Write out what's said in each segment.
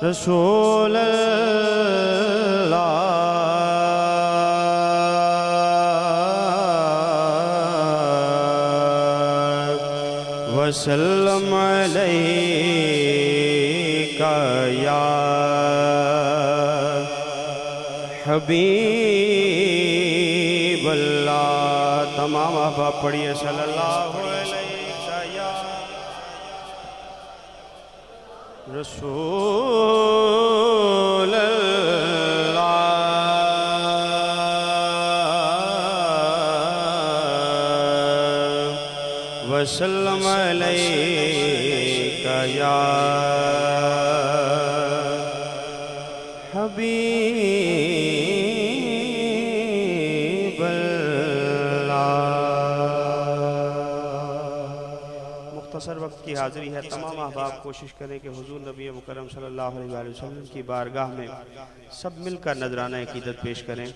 रसूल अल्लाह वसल्लम अलैका या हबीब अल्लाह। तमाम अहबाब पढ़िए सल्लल्लाहु अलैहि रसूल अल्लाह वसल्लम अलैका या हबीब अल्लाह। मुख्तसर वक्त की हाज़िरी है। तमाम अहबाब कोशिश करें कि हुजूर नबी मुकर्रम सल्लल्लाहु अलैहि वसल्लम की बारगाह में सब मिलकर नजराना अक़ीदत पेश करें।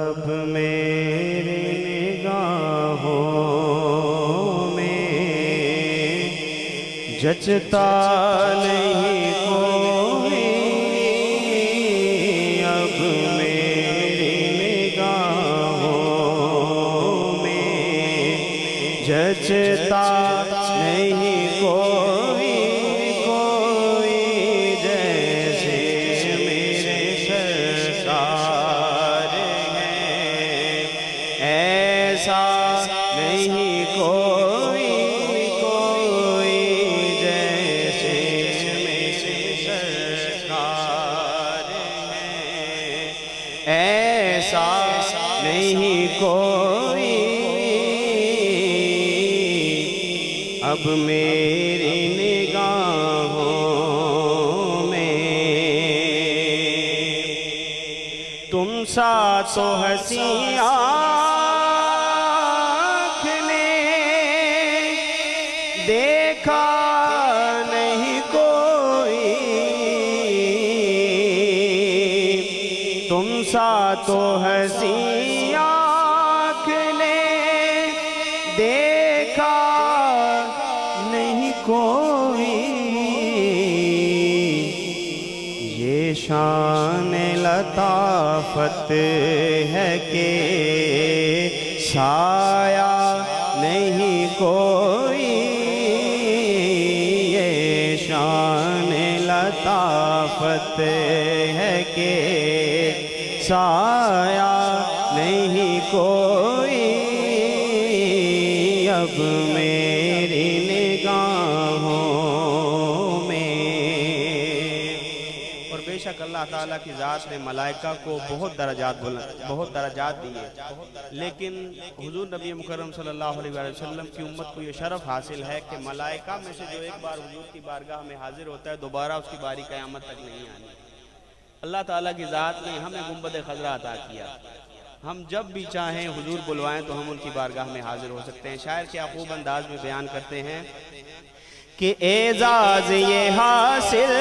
अब मेरी निगाहों में जचता नहीं कोई, अब मेरी निगाहों में जचता नहीं कोई, कोई जैसे मेरे सरकार हैं, ऐसा नहीं कोई, कोई जैसे मेरे सरकार हैं, ऐसा नहीं कोई। अब मेरी निगाहों में तुम सा तो हंसी आँख ने देखा नहीं कोई, तुम सा तो हंसी आँख ने देखा नहीं कोई। ये शान लताफत है कि साया नहीं कोई, ये शान लताफत है कि साया नहीं कोई। अब मेरी निगाहों में। और बेशक अल्लाह ताला की ज़ात ने मलाइका को बहुत दर्जात दिए, लेकिन हुजूर नबी मुकर्रम सल्लल्लाहु अलैहि वसल्लम की उम्मत को ये शरफ हासिल है कि मलाइका में से जो एक बार हुजूर की बारगाह में हाजिर होता है, दोबारा उसकी बारी क़यामत तक नहीं आनी। अल्लाह ताला की ज़ात ने हमें गुंबद खज़रा अता किया। हम जब भी चाहें हुजूर बुलवाएं तो हम उनकी बारगाह में हाजिर हो सकते हैं। शायर क्या खूब अंदाज में बयान करते हैं कि एजाज ये हासिल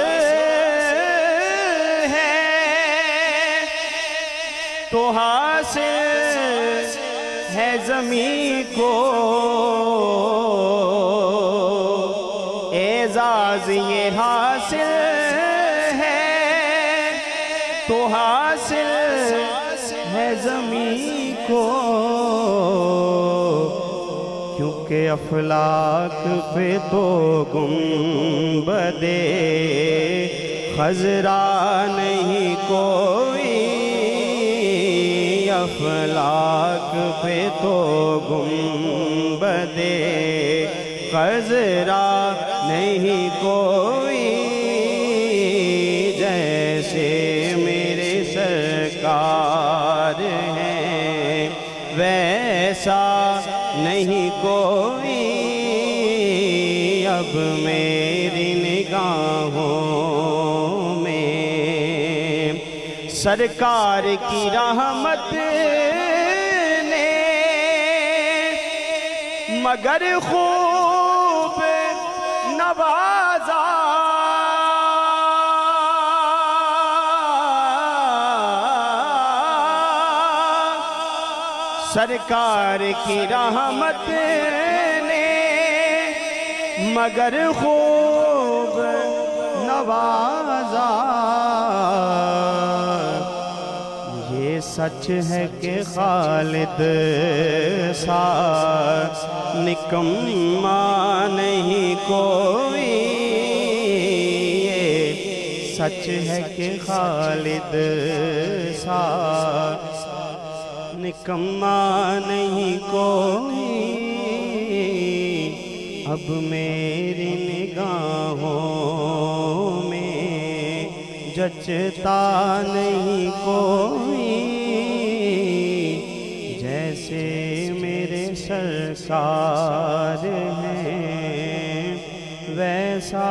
है तो हासिल है ज़मीं को, एजाज ये हासिल है तो हासिल है ज़मीं को, क्योंकि अफलाक पे तो गुंबदे खज़रा नहीं कोई, अफलाक पे तो गुंबदे खज़रा नहीं कोई। जैसे मेरे सरकार हैं वैसा नहीं कोई। अब मेरी निगाहों में सरकार की रहमत ने मगर खूब नवाजा, सरकार की रहमत ने मगर खूब नवाजा। ये सच है कि खालिद सा निकम्मा नहीं कोई। ये सच है कि खालिद सा निकम्मा नहीं कोई। अब मेरी निगाहों में जचता नहीं कोई। जैसे मेरे सरकार हैं वैसा